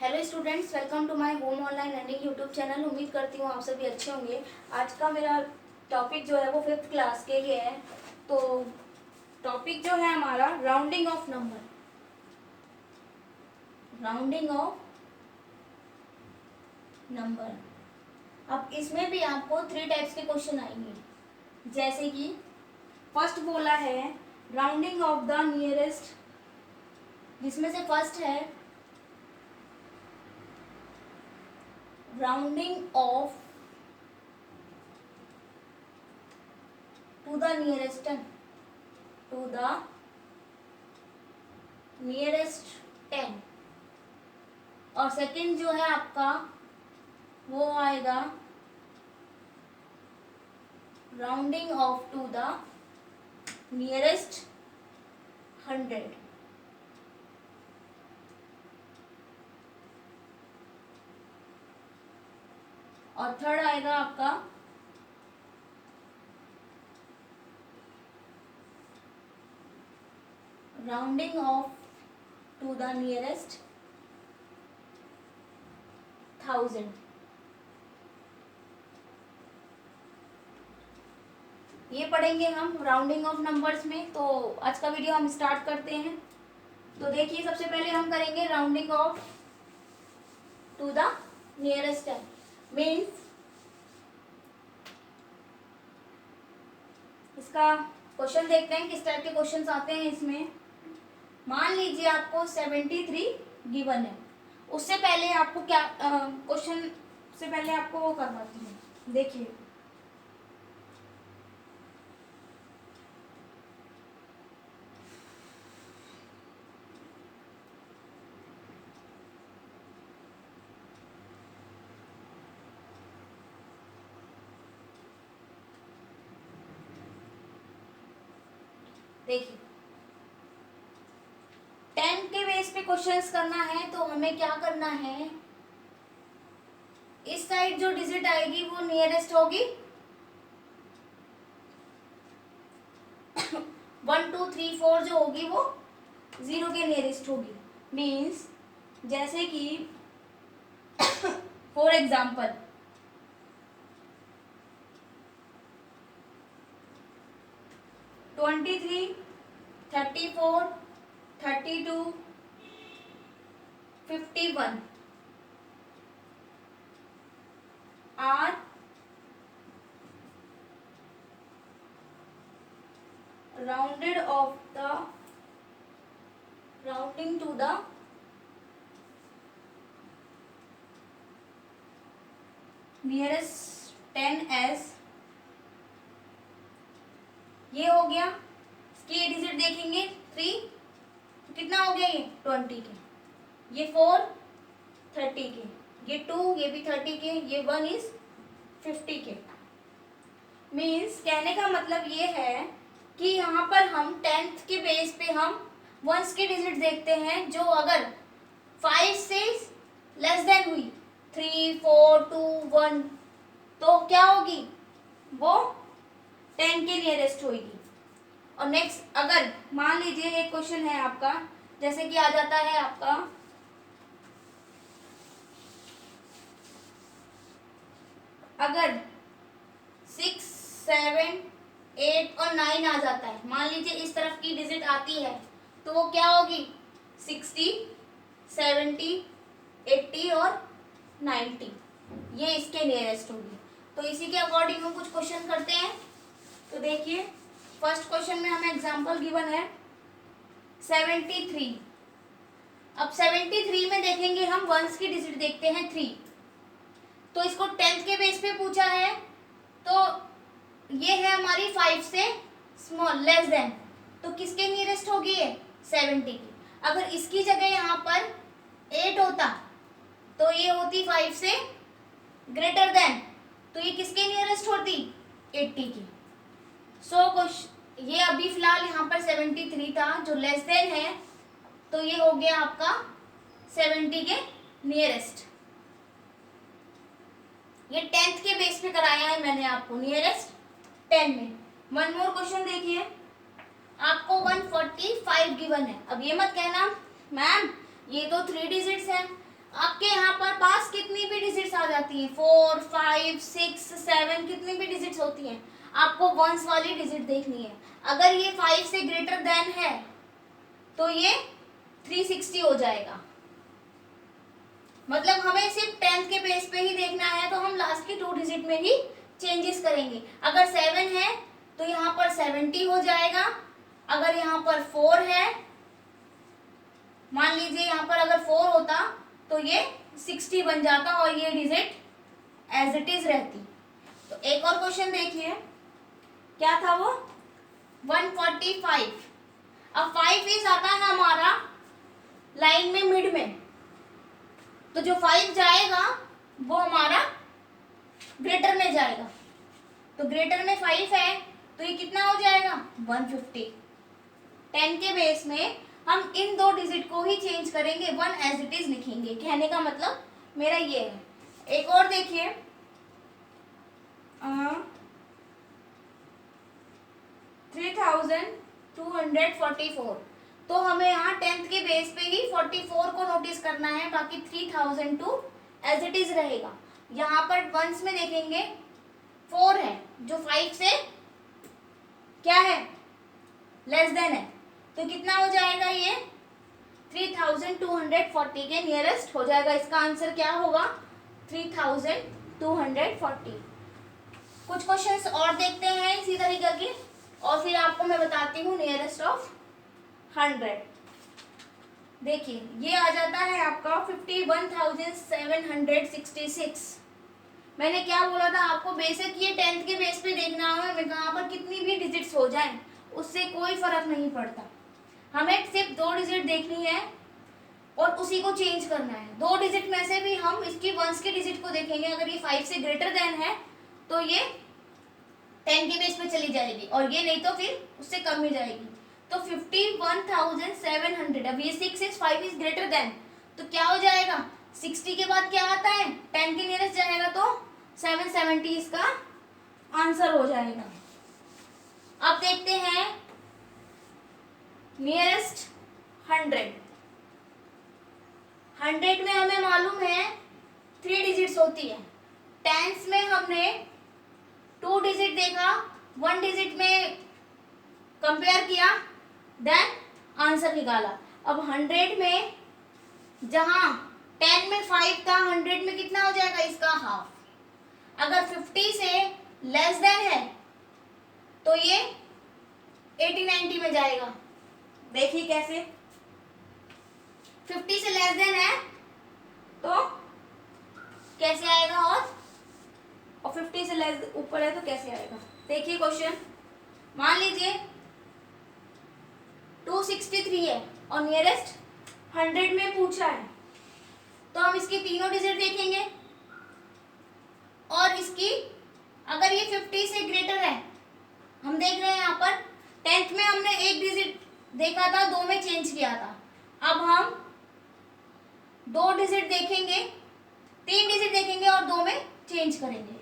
Hello students, welcome to my home online learning YouTube channel. उम्मीद करती हूँ आप सभी अच्छे होंगे। आज का मेरा टॉपिक जो है वो 5th क्लास के लिए है। तो टॉपिक जो है हमारा rounding off number. Rounding off number. अब इसमें भी आपको 3 टाइप्स के क्वेश्चन आएंगे। जैसे कि फर्स्ट बोला है राउंडिंग ऑफ द नियरेस्ट, जिसमें से फर्स्ट है rounding off to the nearest 10 और सेकंड जो है आपका वो आएगा rounding off to the nearest 100। और थर्ड आएगा आपका rounding off to the nearest 1000। ये पढ़ेंगे हम राउंडिंग ऑफ नंबर्स में। तो आज का वीडियो हम स्टार्ट करते हैं। तो देखिए, सबसे पहले हम करेंगे rounding off to the nearest 10। Means इसका क्वेश्चन देखते हैं किस टाइप के क्वेश्चंस आते हैं इसमें। मान लीजिए आपको 73 गिवन है। उससे पहले आपको क्या क्वेश्चन से पहले आपको वो करवाती है। देखिए, देखिए 10 के बेस पे क्वेश्चंस करना है तो हमें क्या करना है, इस साइड जो डिजिट आएगी वो नियरेस्ट होगी 1 2 3 4 जो होगी वो 0 के नियरेस्ट होगी। मीन्स जैसे कि for example 23 34 32 51 are rounding to the nearest 10 as ये हो गया। इसके डिजिट देखेंगे 3, तो कितना हो गया ये 20 के, ये 4 30 के, ये 2 ये भी 30 के, ये 1 इज 50 के। मीन्स कहने का मतलब ये है कि यहाँ पर हम 10th के बेस पे हम वंस के डिजिट देखते हैं जो अगर 5 से लेस देन हुई 3 4 2 1 तो क्या होगी, वो 10 के नियरेस्ट होगी। और नेक्स्ट अगर मान लीजिए एक क्वेश्चन है आपका, जैसे कि आ जाता है आपका अगर 6 7 8 और 9 आ जाता है, मान लीजिए इस तरफ की डिजिट आती है तो वो क्या होगी 60 70 80 और 90, ये इसके नियरेस्ट होगी। तो इसी के अकॉर्डिंग हम कुछ क्वेश्चन करते हैं। तो देखिए, फर्स्ट क्वेश्चन में हमें एग्जांपल गिवन है 73। अब 73 में देखेंगे हम वंस की डिजिट देखते हैं 3। तो इसको 10th के बेस पे पूछा है तो ये है हमारी 5 से स्मॉल लेस देन, तो किसके नियरेस्ट होगी ये 70 की। अगर इसकी जगह यहाँ पर 8 होता तो ये होती 5 से ग्रेटर देन, तो ये किसके नियरेस्ट होती 80 की। ये अभी फिलहाल यहाँ पर 73 था जो लेस देन है, तो ये हो गया आपका 70 के नियरेस्ट। ये 10th के बेस पे कराया है मैंने आपको नियरेस्ट 10 में। वन मोर क्वेश्चन देखिए, आपको 145 गिवन है। अब ये मत कहना मैम ये तो 3 डिजिट्स हैं, आपके यहाँ पर पास कितनी भी डिजिट्स आ जाती हैं, 4, 5, 6, 7, कितनी भी डिजिट्स होती हैं, आपको वंस वाली डिजिट देखनी है। अगर ये 5 से ग्रेटर देन है तो ये 360 हो जाएगा। मतलब हमें सिर्फ 10th के बेस पे ही देखना है, तो हम लास्ट की 2 डिजिट में ही चेंजेस करेंगे। अगर 7 है तो यहाँ पर 70 हो जाएगा। अगर यहाँ पर 4 है, मान लीजिए यहाँ पर अगर 4 होता तो ये 60 बन जाता और ये डिजिट एज इट इज रहती। तो एक और क्वेश्चन देखिए, क्या था वो, 145। अब 5 इज आता है हमारा लाइन में मिड में, तो जो 5 जाएगा वो हमारा ग्रेटर में जाएगा। तो ग्रेटर में 5 है तो ये कितना हो जाएगा, 150। 10 के बेस में हम इन 2 डिजिट को ही चेंज करेंगे, 1 एज इट इज लिखेंगे। कहने का मतलब मेरा ये है। एक और देखिए, 3244। तो हमें यहाँ 10th के बेस पे ही 44 को नोटिस करना है, बाकी 3002 एज इट इज रहेगा। यहाँ पर वंस में देखेंगे 4 है जो 5 से क्या है, लेस देन है, तो कितना हो जाएगा, ये 3240 के नियरेस्ट हो जाएगा। इसका आंसर क्या होगा, 3240। कुछ क्वेश्चंस और देखते हैं इसी तरीके के, और फिर आपको मैं बताती हूँ नियरेस्ट ऑफ 100। देखिए ये आ जाता है आपका 51,766। मैंने क्या बोला था आपको, बेसिक ये 10th के बेस पे देखना है, मैं कहाँ पर कितनी भी डिजिट्स हो जाएं उससे कोई फर्क नहीं पड़ता, हमें सिर्फ 2 डिजिट देखनी है और उसी को चेंज करना है। 2 डिजिट में से भी हम इसकी वंस के डिजिट को देखेंगे, अगर ये 5 से ग्रेटर देन है तो ये 10 के बेस पे चली जाएगी, और ये नहीं तो फिर उससे कम ही जाएगी। तो 51,700, अब ये 6 इज 5 इज ग्रेटर देन, तो क्या हो जाएगा, 60 के बाद क्या आता है, 10 के नियरेस्ट जाएगा तो 770 इसका आंसर हो जाएगा। अब देखते हैं नियरेस्ट 100। 100 में हमें मालूम है 3 डिजिट्स होती है। टेंस में हमने 2 डिजिट देखा, 1 डिजिट में कंपेयर किया, देन आंसर निकाला। अब 100 में जहां 10 में 5 था, 100 में कितना हो जाएगा, इसका हाफ। अगर 50 से लेस देन है तो ये 80-90 में जाएगा। देखिए कैसे, 50 से लेस देन है तो कैसे आएगा, और 50 से लेस ऊपर है तो कैसे आएगा। देखिए क्वेश्चन, मान लीजिए 263 है और नियरेस्ट 100 में पूछा है, तो हम इसकी तीनों डिजिट देखेंगे, और इसकी अगर ये 50 से ग्रेटर है, हम देख रहे हैं यहाँ पर 10th में हमने 1 डिजिट देखा था, 2 में चेंज किया था। अब हम 2 डिजिट देखेंगे, 3 डिजिट देखेंगे और 2 में चेंज करेंगे।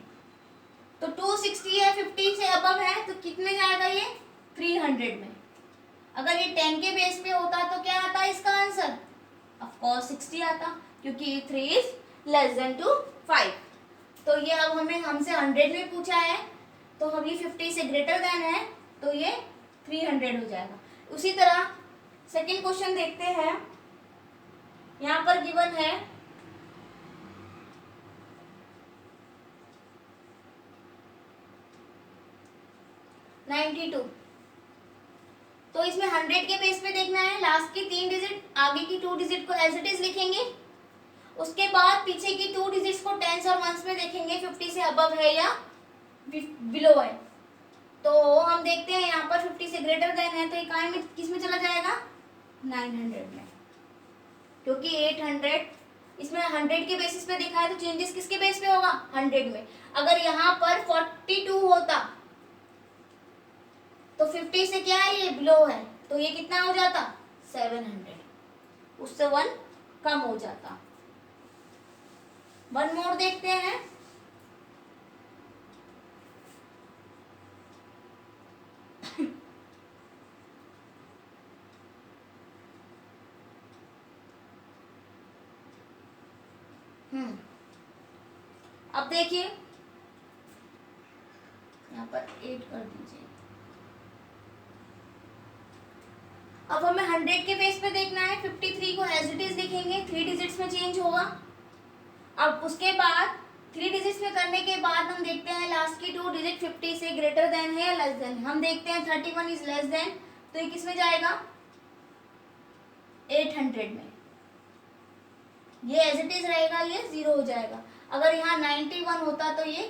तो 260 है, 50 से अबव है तो कितने जाएगा, ये 300 में। अगर ये 10 के बेस पे होता तो क्या आता है इसका आंसर, ऑफ कोर्स 60 आता, क्योंकि 3 इज लेस देन टू 5। तो ये अब हमें हमसे 100 में पूछा है, तो हम ये 50 से ग्रेटर देन है तो ये 300 हो जाएगा। उसी तरह सेकंड क्वेश्चन देखते हैं, यहाँ पर गिवन है 92। तो इसमें 100 के बेस पे देखना है, लास्ट की 3 डिजिट, आगे की 2 डिजिट को एज इट इज लिखेंगे, उसके बाद पीछे की 2 डिजिट्स को टेंस और वंस में देखेंगे 50 से अबव है या बिलो है। तो हम देखते हैं यहाँ पर 50 से ग्रेटर देन है तो इकाई में किस में चला जाएगा, 900 में, क्योंकि 800 इसमें 100 के बेसिस पे देखा है तो चेंजेस किसके बेस पे होगा, 100 में। अगर यहाँ पर 42 होता तो 50 से क्या है, ये बिलो है, तो ये कितना हो जाता, 700, उससे 1 कम हो जाता। 1 मोर देखते हैं, अब देखिए यहाँ पर 8 कर दीजिए। अब हमें 100 के बेस पे देखना है। 53 को एज इट इज लिखेंगे, 3 डिजिट्स में चेंज होगा। अब उसके बाद 3 डिजिट्स में करने के बाद हम देखते हैं लास्ट की 2 डिजिट 50 से ग्रेटर देन है या लेस देन। हम देखते हैं 31 इज लेस देन, तो ये किस में जाएगा? 800 में। ये एज इट इज रहेगा, ये 0 हो जाएगा। अगर यहाँ 91 होता तो ये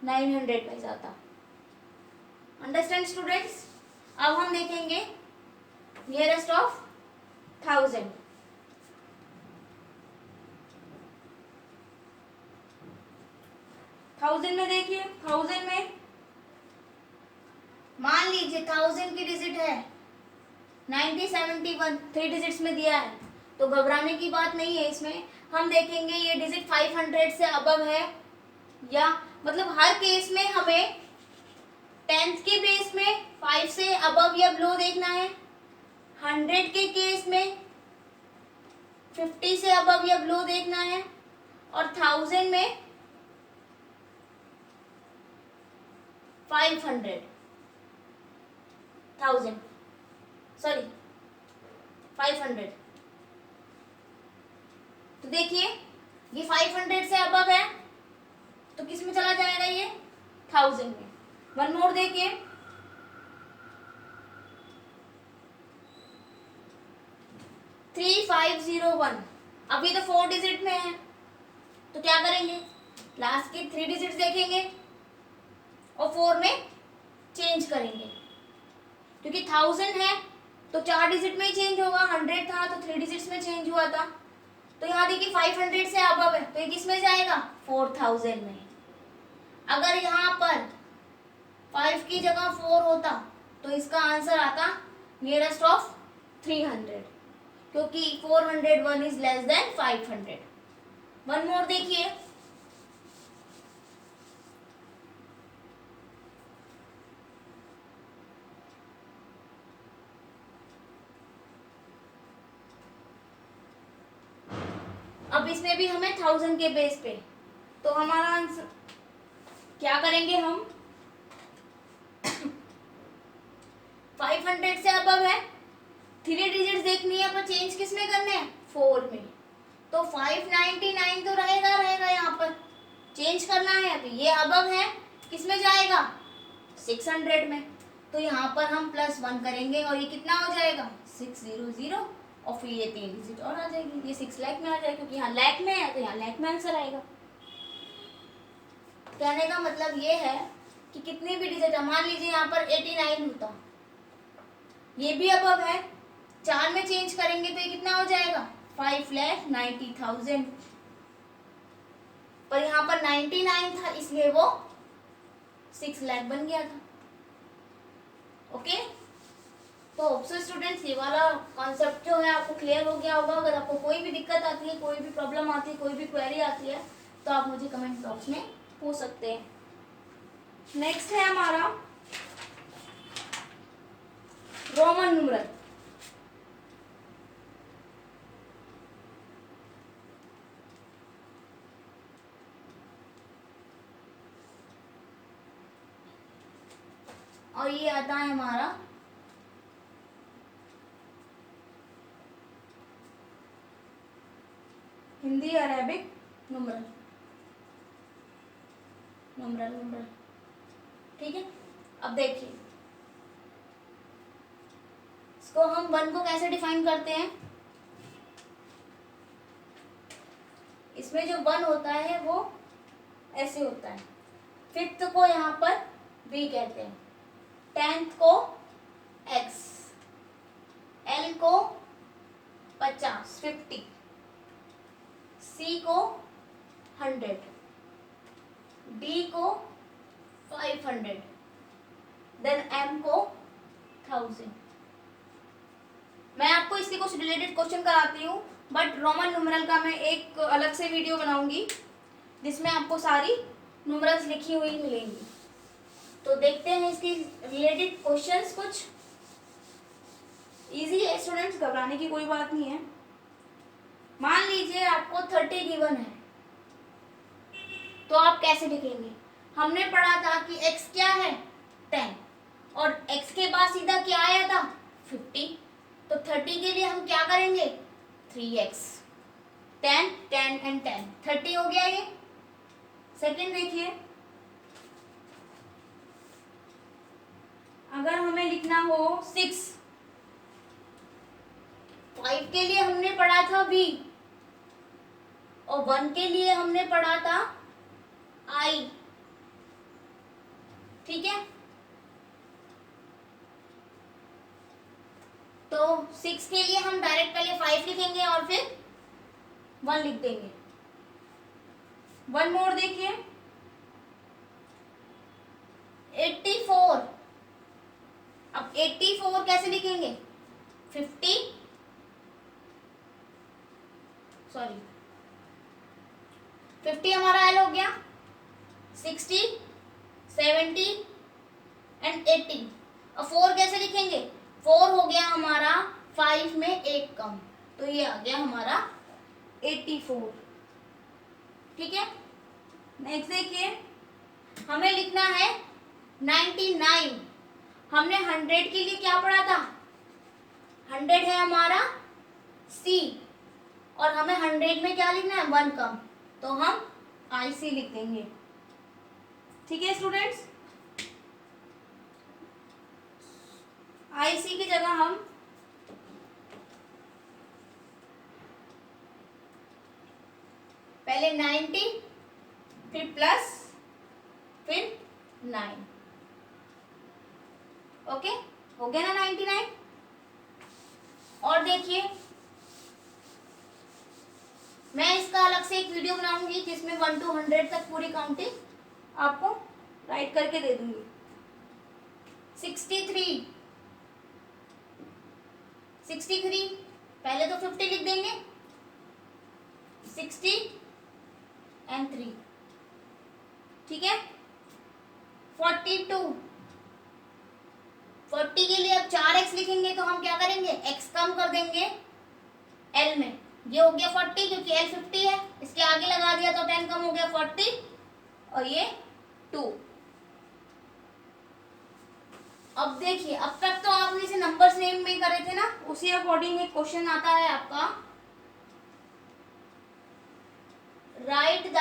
900 में जाता। Understand students? अब हम देखेंगे नियरेस्ट ऑफ 1000। थाउजेंड में देखिए, 1000 में मान लीजिए 1000 की डिजिट है 9071, 3 डिजिट्स में दिया है, तो घबराने की बात नहीं है। इसमें हम देखेंगे ये डिजिट 500 से अबव है या, मतलब हर केस में हमें 10th के बेस में 5 से अबव या बिलो देखना है। 100 के केस में 50 से अबव या बिलो देखना है, और 1000 में 500 तो देखिए ये 500 से अबव है तो किस में चला जाएगा? ये 1000 में। वन मोर देखिए, 3501। अभी तो 4 डिजिट में है, तो क्या करेंगे? लास्ट की 3 डिजिट देखेंगे और 4 में चेंज करेंगे, क्योंकि 1000 है तो 4 डिजिट में ही चेंज होगा। 100 था तो 3 डिजिट्स में चेंज हुआ था। तो यहाँ देखिए 500 से अबव है तो ये किस में जाएगा? 4000 में। अगर यहाँ पर 5 की जगह 4 होता तो इसका आंसर आता नियरेस्ट ऑफ 300, क्योंकि 401 is less than 500। One more देखिए, अब इसमें भी हमें 1000 के बेस पे, तो हमारा आंसर क्या करेंगे हम? 500 से अबव है, 3 डिजिट्स देखनी है, पर चेंज किस में करने हैं? 4 में। तो 599 तो रहेगा यहाँ पर, चेंज करना है। अभी ये अबव है, किस में जाएगा? 600 में। तो यहाँ पर हम +1 करेंगे और ये कितना हो जाएगा? 600, और फिर ये 3 डिजिट और आ जाएगी, ये 6 लाख में आ जाएगा, क्योंकि यहाँ लाख में है तो यहाँ लाख में आंसर आएगा। कहने का मतलब ये है कि कितनी भी डिजिट, मान लीजिए यहाँ पर 89 होता, ये भी अबव है, 4 में चेंज करेंगे तो ये कितना हो जाएगा? 5,90,000। पर यहाँ पर 99 था इसलिए वो 6 लाख बन गया था। ओके, तो सो स्टूडेंट्स ये वाला कॉन्सेप्ट जो है आपको क्लियर हो गया होगा। अगर आपको कोई भी दिक्कत आती है, कोई भी प्रॉब्लम आती है, कोई भी क्वेरी आती है, तो आप मुझे कमेंट बॉक्स में पूछ सकते हैं। नेक्स्ट है हमारा रोमन न्यूमरल। और ये आता है हमारा हिंदी अरेबिक न्यूमरल। ठीक है, अब देखिए इसको हम 1 को कैसे डिफाइन करते हैं। इसमें जो 1 होता है वो ऐसे होता है, 5th को यहाँ पर B कहते हैं, 10th को X, L को 50, C को 100, D को 500, देन M को 1000। मैं आपको इसके कुछ रिलेटेड क्वेश्चन कराती हूँ, बट रोमन न्यूमरल का मैं एक अलग से वीडियो बनाऊंगी जिसमें आपको सारी न्यूमरल्स लिखी हुई मिलेंगी। तो देखते हैं इसके रिलेटेड क्वेश्चंस। कुछ इजी है स्टूडेंट्स, घबराने की कोई बात नहीं है। मान लीजिए आपको 30 गिवन है, कैसे लिखेंगे? हमने पढ़ा था कि x क्या है 10 और x के बाद सीधा क्या आया था 50, तो 30 के लिए हम क्या करेंगे 3x, 10 10 एंड 10 30 हो गया ये। सेकंड देखिए, अगर हमें लिखना हो 6, 5 के लिए हमने पढ़ा था v और 1 के लिए हमने पढ़ा था i, ठीक है। तो 6 के लिए हम डायरेक्ट पहले 5 लिखेंगे और फिर 1 लिख देंगे। वन मोर देखिए 84, अब 84 कैसे लिखेंगे 50 सॉरी 50 हमारा एल हो गया, 60 70 एंड 80। अब 4 कैसे लिखेंगे 4 हो गया हमारा 5 में एक कम, तो ये आ गया हमारा 84, ठीक है। नेक्स्ट देखिए, हमें लिखना है 99। हमने 100 के लिए क्या पढ़ा था 100 है हमारा सी और हमें 100 में क्या लिखना है 1 कम, तो हम IC लिख देंगे, ठीक है स्टूडेंट्स। IC की जगह हम पहले 90 फिर प्लस फिर 9, ओके हो गया ना 99। और देखिए मैं इसका अलग से एक वीडियो बनाऊंगी जिसमें 1 to 100 तक पूरी काउंटिंग आपको राइट करके दे दूंगी। 63 पहले तो 50 लिख देंगे, 60 एंड 3, ठीक है। 42 40 के लिए अब 4x लिखेंगे तो हम क्या करेंगे x कम कर देंगे l में, ये हो गया 40 क्योंकि l 50 है, इसके आगे लगा दिया तो 10 कम हो गया 40 और ये 2। अब देखिए अब तक तो आपने इसे नंबर्स नेम में करे थे ना, उसी अकॉर्डिंग एक क्वेश्चन आता है आपका, right the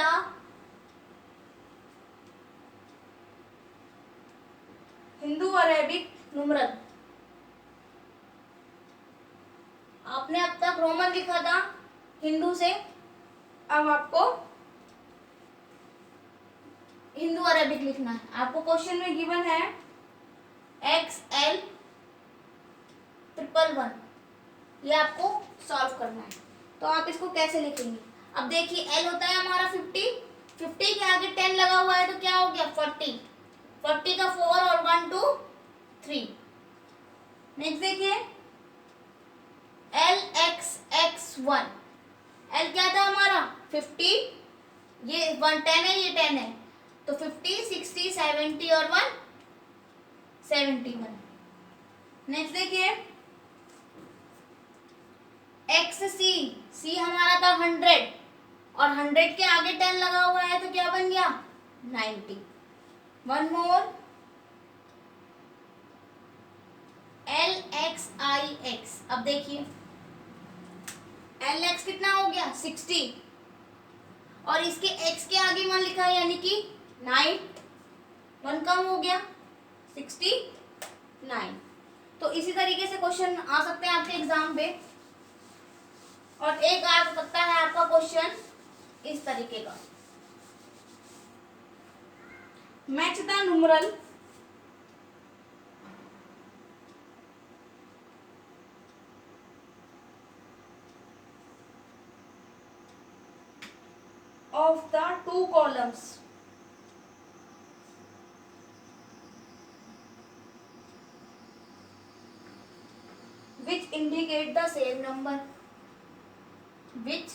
Hindu Arabic numeral. आपने अब तक रोमन लिखा था हिंदू से, अब आपको हिंदू अरेबिक लिखना है। आपको क्वेश्चन में गिवन है XL 111, ये आपको सॉल्व करना है, तो आप इसको कैसे लिखेंगे। अब देखिए L होता है हमारा 50 के आगे 10 लगा हुआ है तो क्या हो गया 40 का 4 और 1 2 3। नेक्स्ट देखिए LXX1, L क्या था हमारा 50, ये 10 है ये 10 है, तो 50 60 70 और 1 71। नेक्स्ट देखिए XC हमारा था 100 और 100 के आगे 10 लगा हुआ है तो क्या बन गया 90। वन मोर LXIX, अब देखिए LX कितना हो गया 60 और इसके x के आगे 1 लिखा है यानी कि 9, 1 कम हो गया 69। तो इसी तरीके से क्वेश्चन आ सकते हैं आपके एग्जाम पे, और एक आ सकता है आपका क्वेश्चन इस तरीके का, match the numeral of the two columns which indicate the same number, which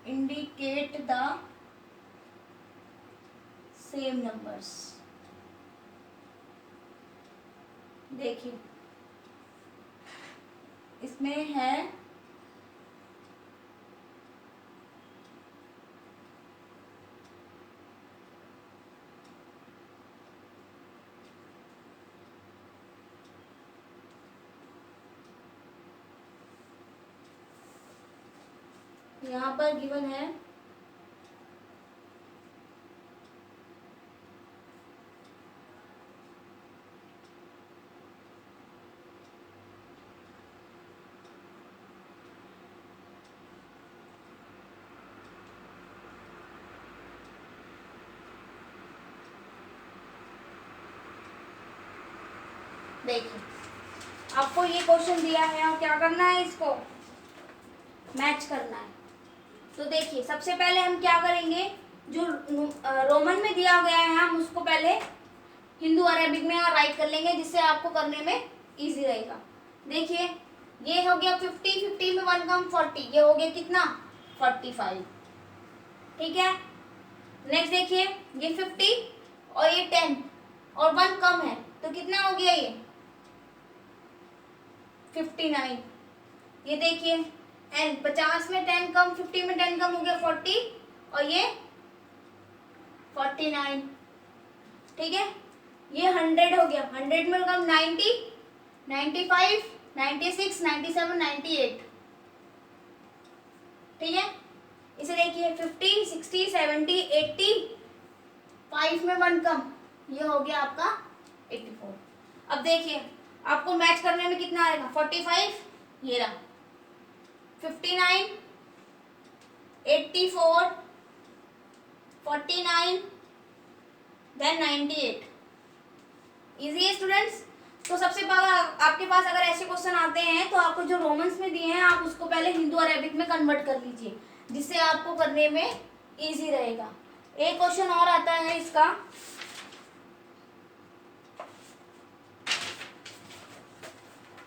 indicate the same numbers। देखिए इसमें है यहाँ पर गिवन है देखिए आपको ये क्वेश्चन दिया है और क्या करना है, इसको मैच करना है। तो देखिए सबसे पहले हम क्या करेंगे, जो रोमन में दिया गया है हम उसको पहले हिंदू अरेबिक में राइट कर लेंगे, जिससे आपको करने में इजी रहेगा। देखिए ये हो गया 50, 50 में 1 कम 40, ये हो गया कितना 45, ठीक है। नेक्स्ट देखिए ये 50 और ये 10 और 1 कम है तो कितना हो गया ये 59। ये देखिए एन 50 में 10 कम 50 में 10 कम हो गया 40 और ये 49, ठीक है। ये 100 हो गया, 100 में कम 90, 95, 96, 97, 98, ठीक है। इसे देखिए 50, 60, 70, 80, 5 में 1 कम, ये हो गया आपका 84। अब देखिए आपको मैच करने में कितना आएगा 45, ये रहा 59, 84, 49, देन 98। इजी है स्टूडेंट्स। तो सबसे पहले आपके पास अगर ऐसे क्वेश्चन आते हैं तो आपको जो रोमन्स में दिए हैं आप उसको पहले हिंदू अरेबिक में कन्वर्ट कर लीजिए, जिससे आपको करने में इजी रहेगा। एक क्वेश्चन और आता है इसका,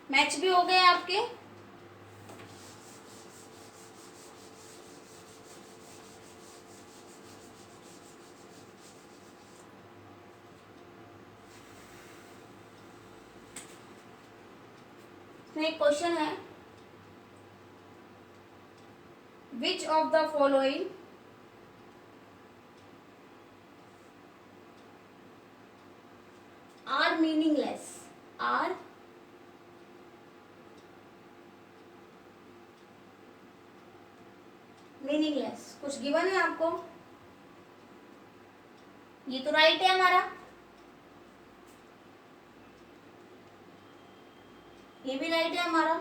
मैच भी हो गए आपके। इसमें एक क्वेश्चन है, which of the following are meaningless, are meaningless. कुछ गिवन है आपको, ये तो राइट है हमारा, ये भी राइट है हमारा,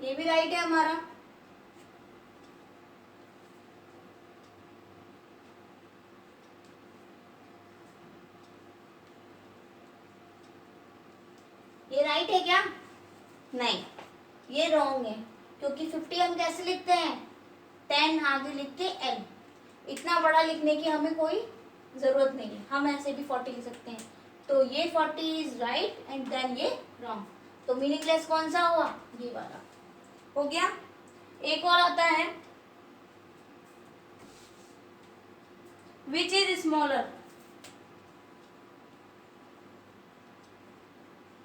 ये भी राइट है हमारा, ये राइट है क्या? नहीं, ये रॉन्ग है, क्योंकि 50 हम कैसे लिखते हैं 10 आगे लिख के एल, इतना बड़ा लिखने की हमें कोई जरूरत नहीं है, हम ऐसे भी 40 लिख सकते हैं। तो ये 40 इज राइट एंड देन ये रॉन्ग। तो मीनिंगलेस कौन सा हुआ, ये वाला हो गया। एक और आता है, which is smaller,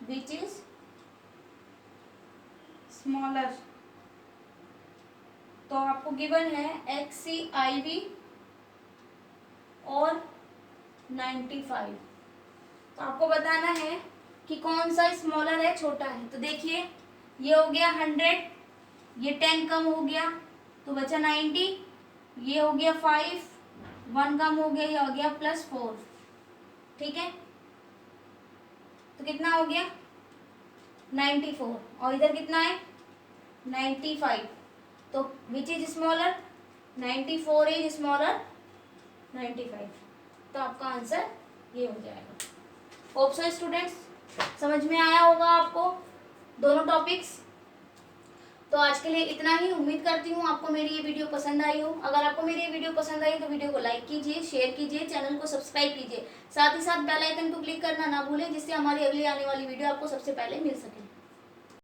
which is smaller. तो आपको गिवन है XCIV और 95। तो आपको बताना है कि कौन सा स्मॉलर है, छोटा है। तो देखिए ये हो गया 100, ये 10 कम हो गया तो बचा 90, ये हो गया 5, 1 कम हो गया, ये हो गया +4, ठीक है। तो कितना हो गया 94 और इधर कितना है 95। तो which is smaller, 94 is smaller 95। तो आपका आंसर ये हो जाएगा। होप सो स्टूडेंट्स समझ में आया होगा आपको दोनों टॉपिक्स। तो आज के लिए इतना ही, उम्मीद करती हूँ आपको मेरी ये वीडियो पसंद आई हो। अगर आपको मेरी ये वीडियो पसंद आई तो वीडियो को लाइक कीजिए, शेयर कीजिए, चैनल को सब्सक्राइब कीजिए, साथ ही साथ बेल आइकन को क्लिक करना ना भूलें, जिससे हमारी अगली आने वाली वीडियो आपको सबसे पहले मिल सके।